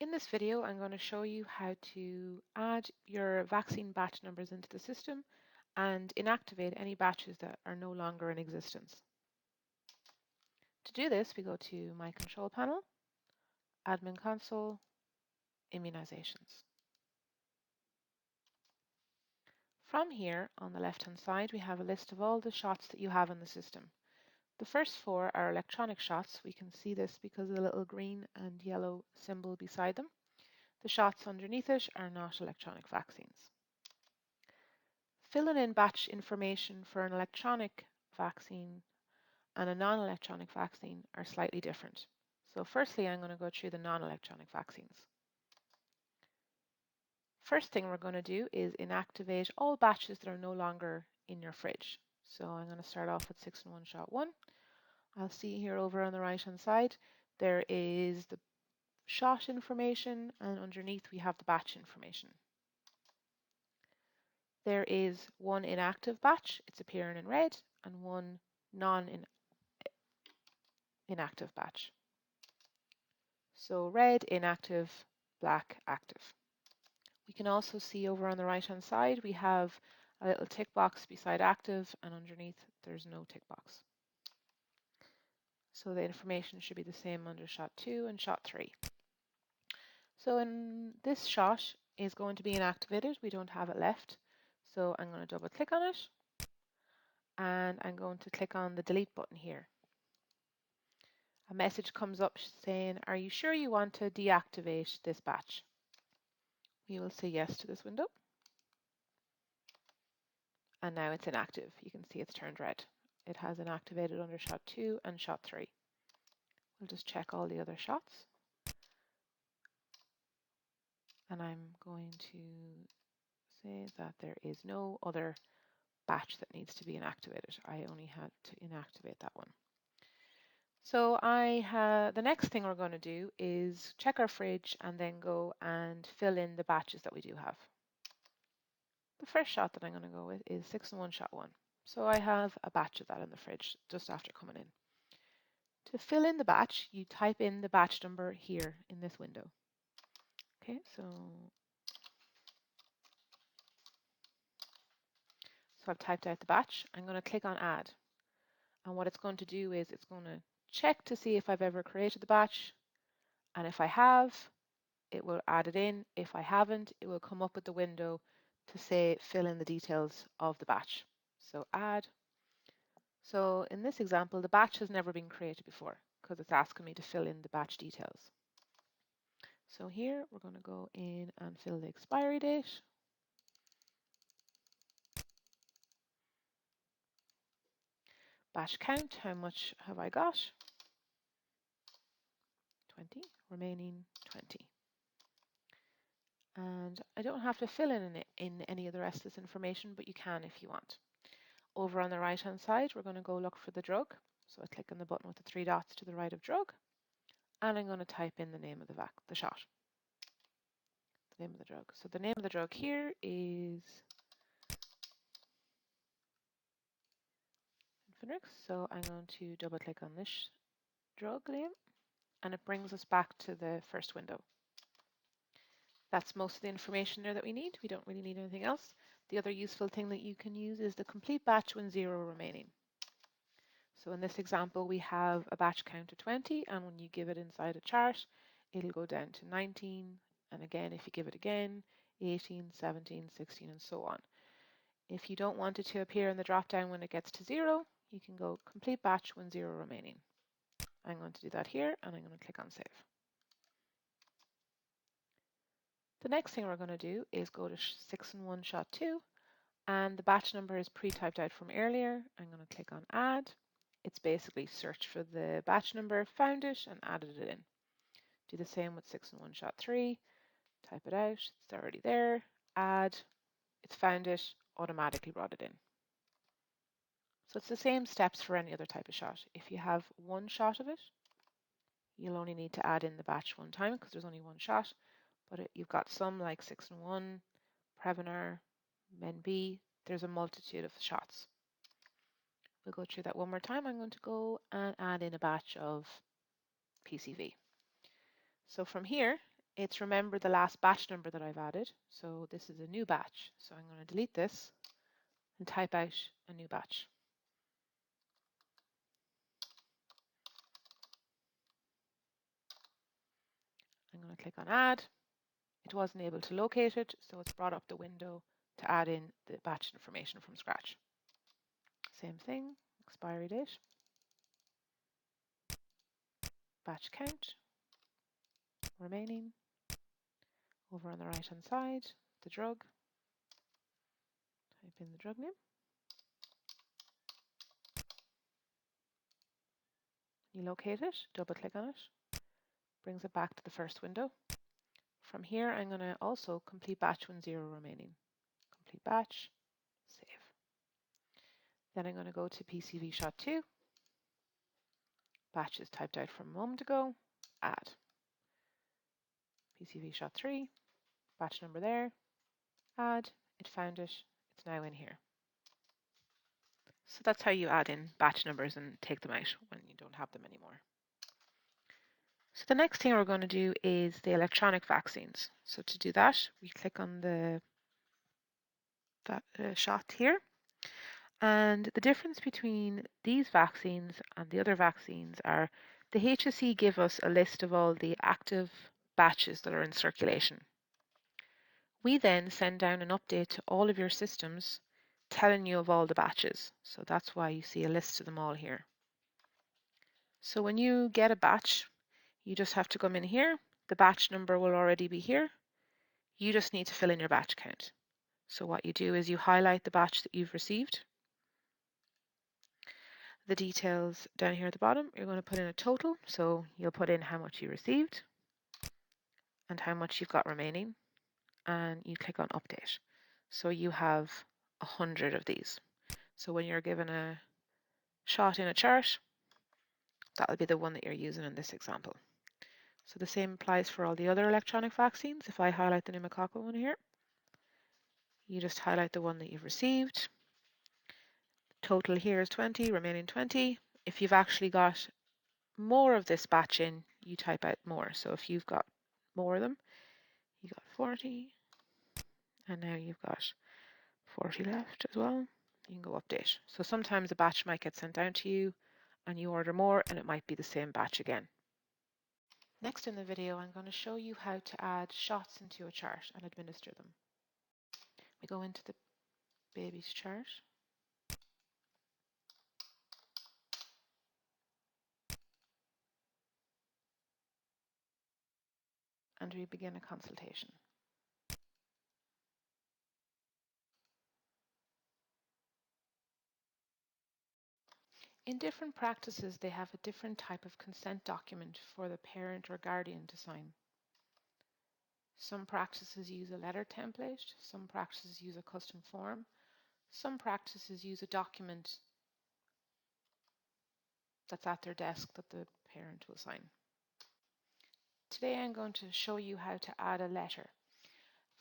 In this video, I'm going to show you how to add your vaccine batch numbers into the system and inactivate any batches that are no longer in existence. To do this, we go to My Control Panel, Admin Console, Immunizations. From here, on the left-hand side, we have a list of all the shots that you have in the system. The first four are electronic shots. We can see this because of the little green and yellow symbol beside them. The shots underneath it are not electronic vaccines. Filling in batch information for an electronic vaccine and a non-electronic vaccine are slightly different. So firstly, I'm going to go through the non-electronic vaccines. First thing we're going to do is inactivate all batches that are no longer in your fridge. So I'm going to start off with 6-in-1 shot 1. I'll see here over on the right hand side, there is the shot information, and underneath we have the batch information. There is one inactive batch, it's appearing in red, and one non-inactive batch. So red, inactive, black, active. We can also see over on the right hand side we have a little tick box beside active, and underneath there's no tick box. So the information should be the same under shot 2 and shot 3. So in this shot is going to be inactivated. We don't have it left. So I'm going to double click on it, and I'm going to click on the delete button here. A message comes up saying, are you sure you want to deactivate this batch? We will say yes to this window. And now it's inactive. You can see it's turned red. It has inactivated under shot 2 and shot 3. We'll just check all the other shots. And I'm going to say that there is no other batch that needs to be inactivated. I only had to inactivate that one. So the next thing we're going to do is check our fridge and then go and fill in the batches that we do have. The first shot that I'm going to go with is 6-in-1 shot 1. So I have a batch of that in the fridge just after coming in. To fill in the batch, you type in the batch number here in this window. Okay, so I've typed out the batch. I'm going to click on add. And what it's going to do is it's going to check to see if I've ever created the batch. And if I have, it will add it in. If I haven't, it will come up with the window to say fill in the details of the batch. So add. So in this example, the batch has never been created before because it's asking me to fill in the batch details. So here we're going to go in and fill the expiry date. Batch count, how much have I got? 20, remaining 20. And I don't have to fill in any of the rest of this information, but you can if you want. Over on the right hand side, we're going to go look for the drug. So I click on the button with the 3 dots to the right of drug, and I'm going to type in the name of the shot. The name of the drug. So the name of the drug here is Infinrix. So I'm going to double click on this drug name, and it brings us back to the first window. That's most of the information there that we need. We don't really need anything else. The other useful thing that you can use is the complete batch when 0 remaining. So in this example, we have a batch count of 20, and when you give it inside a chart, it'll go down to 19. And again, if you give it again, 18, 17, 16, and so on. If you don't want it to appear in the drop-down when it gets to 0, you can go complete batch when 0 remaining. I'm going to do that here, and I'm going to click on save. The next thing we're going to do is go to 6-in-1 shot 2, and the batch number is pre-typed out from earlier. I'm going to click on add. It's basically search for the batch number, found it, and added it in. Do the same with 6-in-1 shot 3, type it out, it's already there, add, it's found it, automatically brought it in. So it's the same steps for any other type of shot. If you have one shot of it, you'll only need to add in the batch one time because there's only one shot. But you've got some like 6-in-1, Prevnar, Men-B, there's a multitude of shots. We'll go through that one more time. I'm going to go and add in a batch of PCV. So from here, it's remember the last batch number that I've added. So this is a new batch. So I'm going to delete this and type out a new batch. I'm going to click on add. It wasn't able to locate it, so it's brought up the window to add in the batch information from scratch. Same thing, expiry date, batch count, remaining. Over on the right hand side, the drug. Type in the drug name. You locate it, double click on it, brings it back to the first window. From here, I'm going to also complete batch 10 remaining. Complete batch, save. Then I'm going to go to PCV shot 2. Batch is typed out from a moment ago, add. PCV shot 3, batch number there, add, it found it, it's now in here. So that's how you add in batch numbers and take them out when you don't have them anymore. So the next thing we're going to do is the electronic vaccines. So to do that, we click on the shot here. And the difference between these vaccines and the other vaccines are the HSE give us a list of all the active batches that are in circulation. We then send down an update to all of your systems telling you of all the batches. So that's why you see a list of them all here. So when you get a batch, you just have to come in here. The batch number will already be here. You just need to fill in your batch count. So what you do is you highlight the batch that you've received. The details down here at the bottom, you're going to put in a total. So you'll put in how much you received and how much you've got remaining. And you click on update. So you have 100 of these. So when you're given a shot in a chart, that'll be the one that you're using in this example. So the same applies for all the other electronic vaccines. If I highlight the pneumococcal one here, you just highlight the one that you've received. Total here is 20, remaining 20. If you've actually got more of this batch in, you type out more. So if you've got more of them, you got 40, and now you've got 40 left as well. You can go update. So sometimes a batch might get sent down to you and you order more and it might be the same batch again. Next in the video, I'm going to show you how to add shots into a chart and administer them. We go into the baby's chart. And we begin a consultation. In different practices, they have a different type of consent document for the parent or guardian to sign. Some practices use a letter template, some practices use a custom form, some practices use a document that's at their desk that the parent will sign. Today I'm going to show you how to add a letter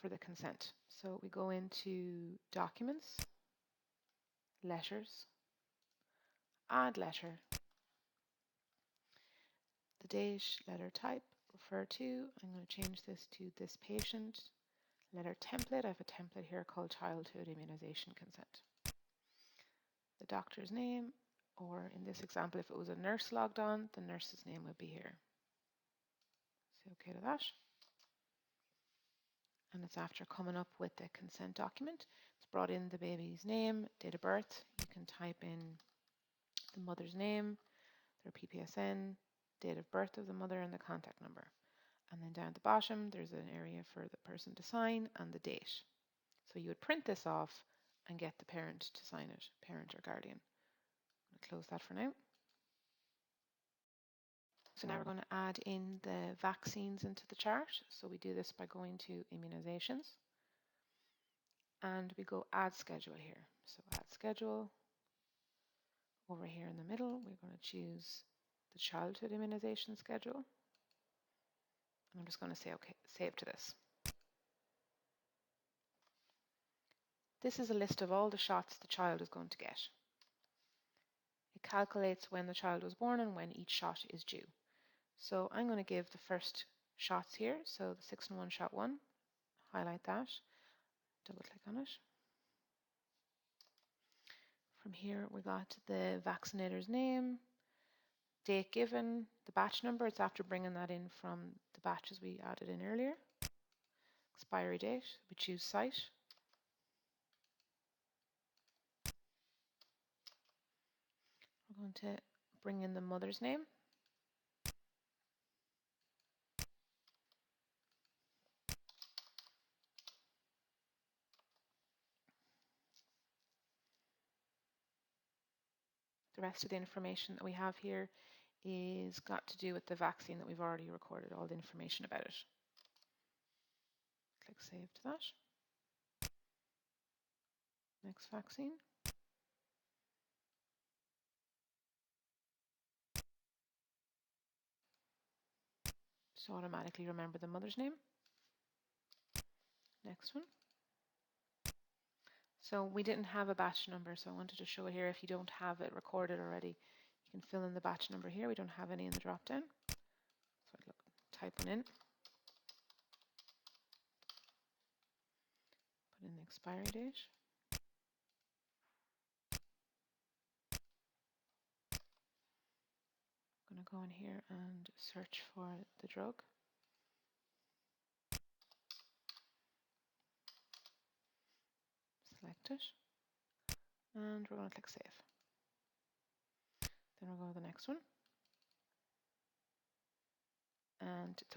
for the consent. So we go into Documents, Letters, Add Letter, the date, letter type, refer to. I'm going to change this to this patient. Letter template, I have a template here called Childhood Immunization Consent. The doctor's name, or in this example, if it was a nurse logged on, the nurse's name would be here. Say OK to that. And it's after coming up with the consent document. It's brought in the baby's name, date of birth. You can type in the mother's name, their PPSN, date of birth of the mother, and the contact number. And then down at the bottom, there's an area for the person to sign and the date. So you would print this off and get the parent to sign it, parent or guardian. I'm going to close that for now. So now we're going to add in the vaccines into the chart. So we do this by going to Immunizations. And we go Add Schedule here. So Add Schedule. Over here in the middle, we're going to choose the Childhood Immunization Schedule. And I'm just going to say OK, save to this. This is a list of all the shots the child is going to get. It calculates when the child was born and when each shot is due. So I'm going to give the first shots here. So the 6-in-1 shot 1, highlight that, double click on it. From here we got the vaccinator's name, date given, the batch number, it's after bringing that in from the batches we added in earlier, expiry date, we choose site. We're going to bring in the mother's name. The rest of the information that we have here is got to do with the vaccine that we've already recorded, all the information about it. Click Save to that. Next vaccine. Just automatically remember the mother's name. Next one. So we didn't have a batch number, so I wanted to show it here. If you don't have it recorded already, you can fill in the batch number here. We don't have any in the drop down. So I'd type one in. Put in the expiry date. I'm going to go in here and search for the drug. Select it. And we're going to click Save. Then we'll go to the next one. And it's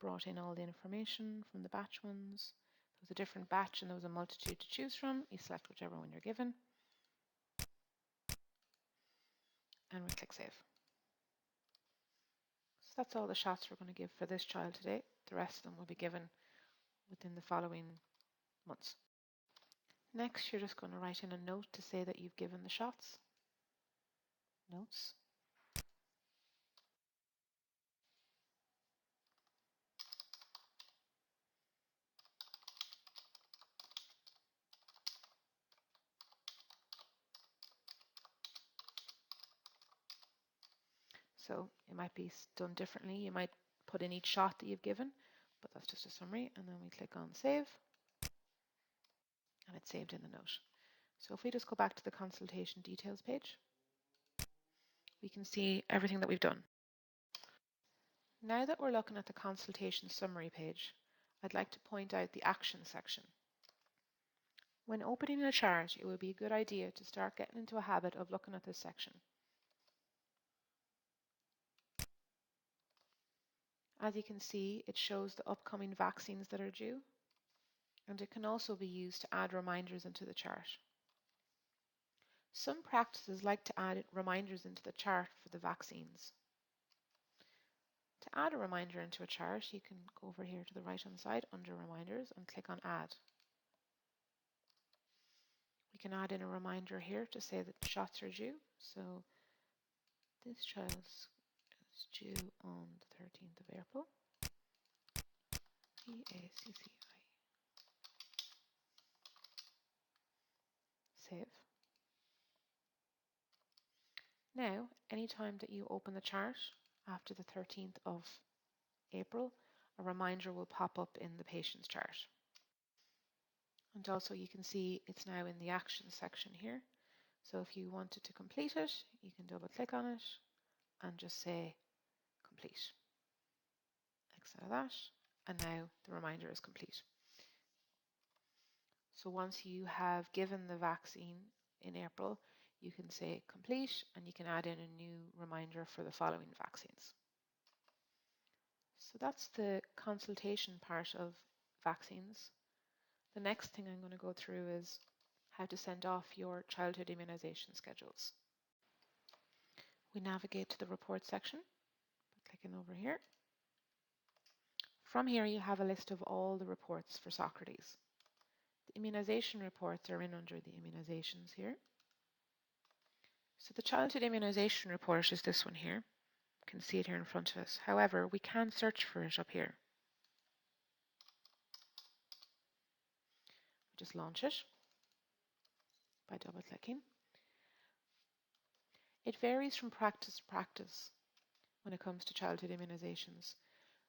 brought in all the information from the batch ones. There was a different batch and there was a multitude to choose from. You select whichever one you're given. And we click Save. So that's all the shots we're going to give for this child today. The rest of them will be given within the following months. Next, you're just going to write in a note to say that you've given the shots. Notes. So it might be done differently. You might put in each shot that you've given, but that's just a summary. And then we click on Save, and it's saved in the note. So if we just go back to the consultation details page, we can see everything that we've done. Now that we're looking at the consultation summary page, I'd like to point out the action section. When opening a chart, it would be a good idea to start getting into a habit of looking at this section. As you can see, it shows the upcoming vaccines that are due, and it can also be used to add reminders into the chart. Some practices like to add reminders into the chart for the vaccines. To add a reminder into a chart, you can go over here to the right-hand side under Reminders and click on Add. We can add in a reminder here to say that shots are due. So this child is due on the 13th of April. PACCI. Save. Now, anytime that you open the chart after the 13th of April, a reminder will pop up in the patient's chart. And also you can see it's now in the action section here. So if you wanted to complete it, you can double click on it and just say complete. Exit out of that, and now the reminder is complete. So once you have given the vaccine in April, you can say complete and you can add in a new reminder for the following vaccines. So that's the consultation part of vaccines. The next thing I'm going to go through is how to send off your childhood immunization schedules. We navigate to the report section by clicking over here. From here you have a list of all the reports for Socrates. The immunization reports are in under the Immunizations here. So the childhood immunization report is this one here. You can see it here in front of us. However, we can search for it up here. Just launch it by double clicking. It varies from practice to practice when it comes to childhood immunizations.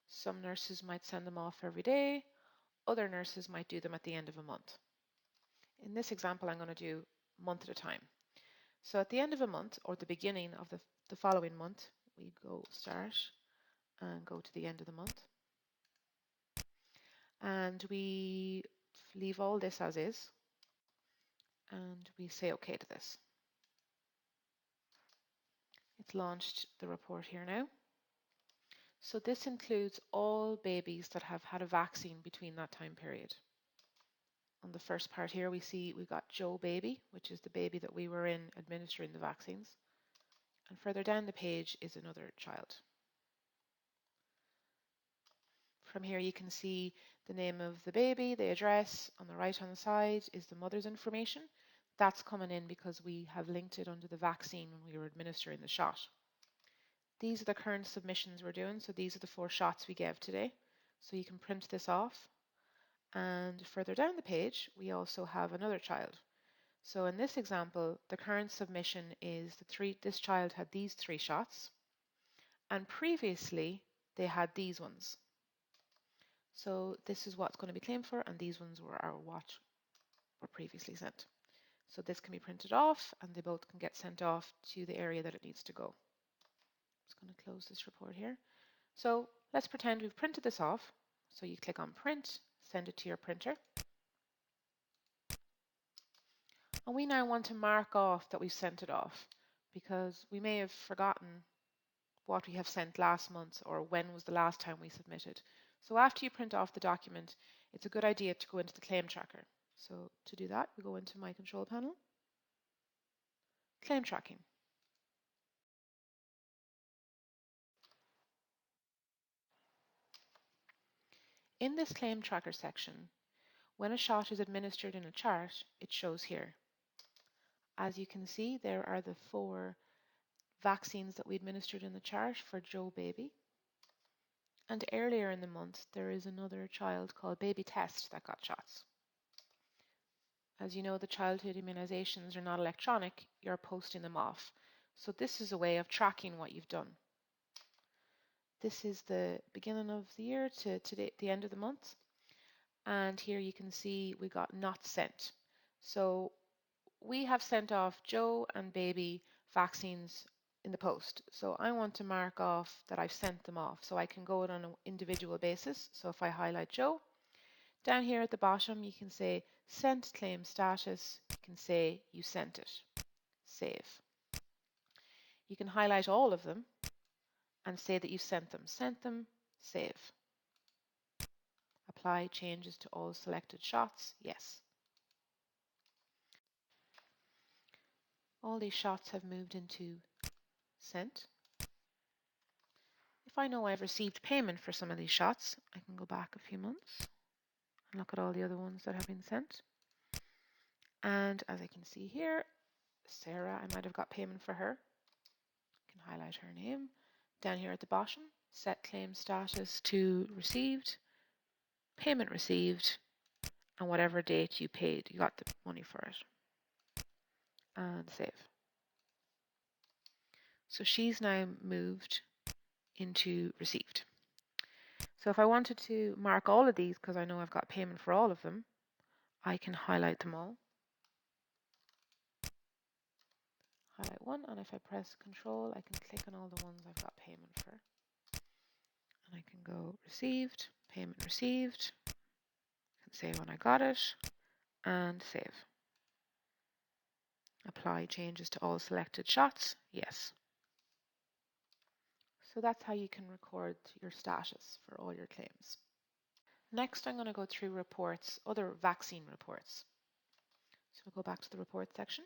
Some nurses might send them off every day. Other nurses might do them at the end of a month. In this example, I'm going to do month at a time. So at the end of a month, or the beginning of the following month, we go start and go to the end of the month. And we leave all this as is. And we say OK to this. It's launched the report here now. So this includes all babies that have had a vaccine between that time period. On the first part here, we see we got Joe baby, which is the baby that we were in administering the vaccines. And further down the page is another child. From here you can see the name of the baby, the address. On the right hand side is the mother's information. That's coming in because we have linked it under the vaccine when we were administering the shot. These are the current submissions we're doing, so these are the 4 shots we gave today. So you can print this off. And further down the page, we also have another child. So in this example, the current submission is this child had these 3 shots, and previously they had these ones. So this is what's going to be claimed for, and these ones were what were previously sent. So this can be printed off, and they both can get sent off to the area that it needs to go. I'm just going to close this report here. So let's pretend we've printed this off. So you click on print, send it to your printer. And we now want to mark off that we've sent it off, because we may have forgotten what we have sent last month or when was the last time we submitted. So after you print off the document, it's a good idea to go into the claim tracker. So to do that, we go into my control panel, claim tracking. In this claim tracker section, when a shot is administered in a chart, it shows here. As you can see, there are the 4 vaccines that we administered in the chart for Joe baby. And earlier in the month, there is another child called Baby Test that got shots. As you know, the childhood immunizations are not electronic, you're posting them off. So this is a way of tracking what you've done. This is the beginning of the year to the end of the month. And here you can see we got not sent. So we have sent off Joe and baby vaccines in the post. So I want to mark off that I've sent them off. So I can go on an individual basis. So if I highlight Joe, down here at the bottom you can say sent claim status. You can say you sent it. Save. You can highlight all of them and say that you sent them, save. Apply changes to all selected shots, yes. All these shots have moved into sent. If I know I've received payment for some of these shots, I can go back a few months and look at all the other ones that have been sent. And as I can see here, Sarah, I might have got payment for her. I can highlight her name. Down here at the bottom, set claim status to received, payment received, and whatever date you paid, you got the money for it. And save. So she's now moved into received. So if I wanted to mark all of these, because I know I've got payment for all of them, I can highlight them all. Highlight one, and if I press Control, I can click on all the ones I've got payment for. And I can go received, payment received, I can say when I got it, and save. Apply changes to all selected shots, yes. So that's how you can record your status for all your claims. Next, I'm going to go through reports, other vaccine reports. So we'll go back to the report section.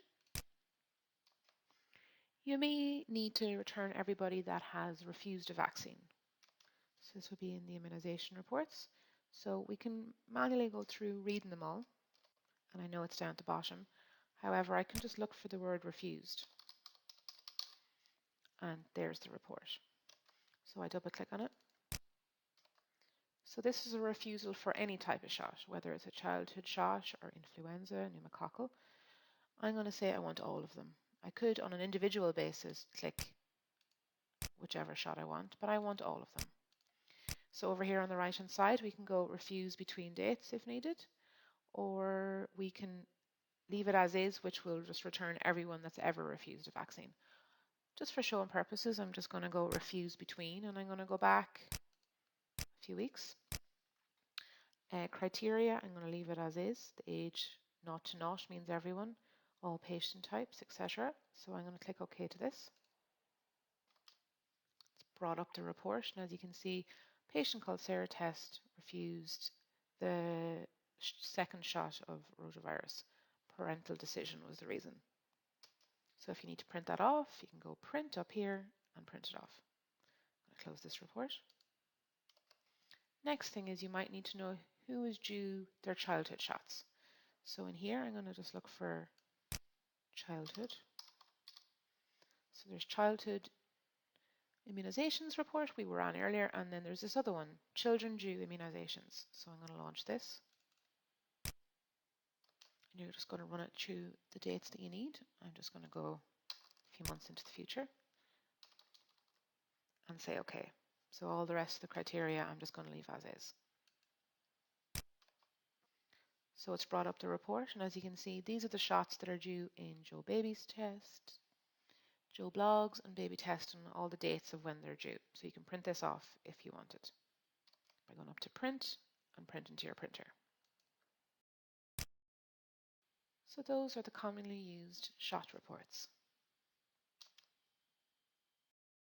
You may need to return everybody that has refused a vaccine. So this would be in the immunization reports. So we can manually go through reading them all. And I know it's down at the bottom. However, I can just look for the word refused. And there's the report. So I double click on it. So this is a refusal for any type of shot, whether it's a childhood shot or influenza, pneumococcal. I'm going to say I want all of them. I could, on an individual basis, click whichever shot I want, but I want all of them. So over here on the right hand side, we can go refuse between dates if needed, or we can leave it as is, which will just return everyone that's ever refused a vaccine. Just for showing purposes, I'm just going to go refuse between, and I'm going to go back a few weeks. Criteria, I'm going to leave it as is. The age not to not means everyone, all patient types, etc. So I'm going to click OK to this. It's brought up the report, and as you can see, patient called Sarah Test refused the second shot of rotavirus. Parental decision was the reason. So if you need to print that off, you can go print up here and print it off. I'm going to close this report. Next thing is you might need to know who is due their childhood shots. So in here, I'm going to just look for childhood. So there's childhood immunizations report we were on earlier, and then there's this other one, children due immunizations. So I'm going to launch this. And you're just going to run it through the dates that you need. I'm just going to go a few months into the future and say OK. So all the rest of the criteria I'm just going to leave as is. So it's brought up the report, and as you can see, these are the shots that are due in Joe Baby's test, Joe Blogs, and Baby Test, and all the dates of when they're due. So you can print this off if you want it by going up to print and print into your printer. So those are the commonly used shot reports.